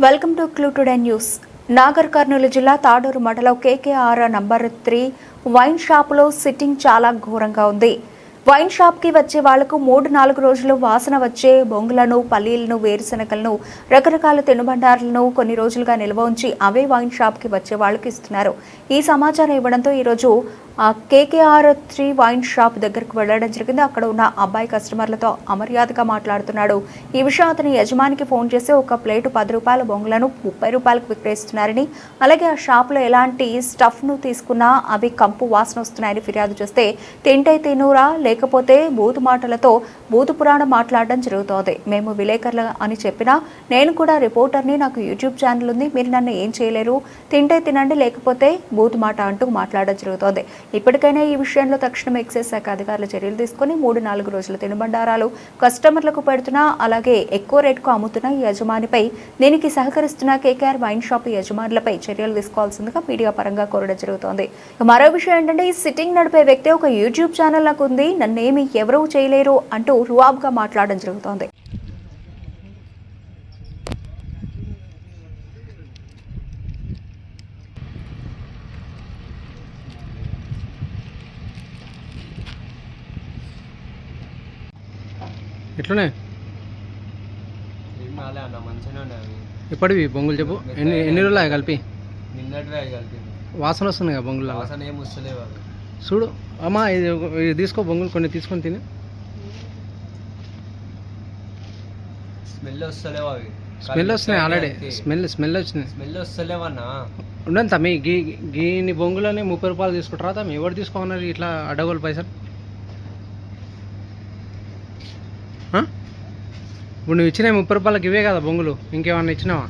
Welcome to clue today news. Nagar Kurnool జిల్లా తాడూరు మండలం KKR number 3 wine షాపులో సిట్టింగ్ చాలా ఘోరంగా ఉంది. వైన్ షాప్కి వచ్చే వాళ్లకు 3-4 రోజులు వాసన వచ్చే బొంగులను, పల్లీలను, వేరుశనగలను, రకరకాల తినుబండారాలను కొన్ని రోజులుగా నిల్వ ఉంచి అవే వైన్ షాప్కి వచ్చే వాళ్లకు ఇస్తున్నారు. ఈ సమాచారం ఇవ్వడంతో ఈరోజు కేకేఆర్ 3 వైన్ షాప్ దగ్గరకు వెళ్లడం జరిగింది. అక్కడ ఉన్న అబ్బాయి కస్టమర్లతో అమర్యాదగా మాట్లాడుతున్నాడు. ఈ విషయం అతని యజమానికి ఫోన్ చేసి ఒక ప్లేటు 10 రూపాయల బొంగులను 30 రూపాయలకు విక్రయిస్తున్నారని, అలాగే ఆ షాప్లో ఎలాంటి స్టఫ్ను తీసుకున్నా అవి కంపు వాసన వస్తున్నాయని ఫిర్యాదు చేస్తే తింటే తినురా లేకపోతే బూతు మాటలతో బూతు పురాణం మాట్లాడడం జరుగుతోంది. మేము విలేకరులు అని చెప్పినా నేను కూడా రిపోర్టర్ని, నాకు యూట్యూబ్ ఛానల్ ఉంది, మీరు నన్ను ఏం చేయలేరు, తింటే తినండి లేకపోతే బూతు మాట అంటూ మాట్లాడడం జరుగుతోంది. ఇప్పటికైనా ఈ విషయంలో తక్షణం ఎక్సైజ్ శాఖ అధికారులు చర్యలు తీసుకుని 3-4 రోజుల తినుబండారాలు కస్టమర్లకు పెడుతున్నా, అలాగే ఎక్కువ రేటుకు అమ్ముతున్న ఈ యజమానిపై దీనికి సహకరిస్తున్న కేకేఆర్ వైన్ షాప్ యజమానులపై చర్యలు తీసుకోవాల్సిందిగా మీడియా పరంగా కోరడం జరుగుతోంది. మరో విషయం ఏంటంటే, ఈ సిట్టింగ్ నడిపే వ్యక్తి ఒక యూట్యూబ్ ఛానల్ నాకు ఉంది, నన్నేమి ఎవరూ చేయలేరు అంటూ రువాబ్గా మాట్లాడడం జరుగుతోంది. ఎట్లనే ఇప్పటివి బొంగులు చెప్పు. ఎన్ని రోజులు కలిపి వాసన వస్తుంది కదా బొంగులు చూడు అమ్మా. ఇది తీసుకో, బొంగులు కొన్ని తీసుకొని తిని. స్మెల్ వస్తున్నాయి ఆల్రెడీ. స్మెల్ వచ్చింది. ఉండండి తమ్మి, గీని బొంగులని 30 రూపాయలు తీసుకుంటారా తమ్మి? ఎవరు తీసుకోమన్నారు ఇట్లా అడ్డగోలు పైసలు? ఇప్పుడు నువ్వు ఇచ్చినాయి 30 రూపాయలకి ఇవే కదా బొంగులు, ఇంకేమన్నా ఇచ్చినావా?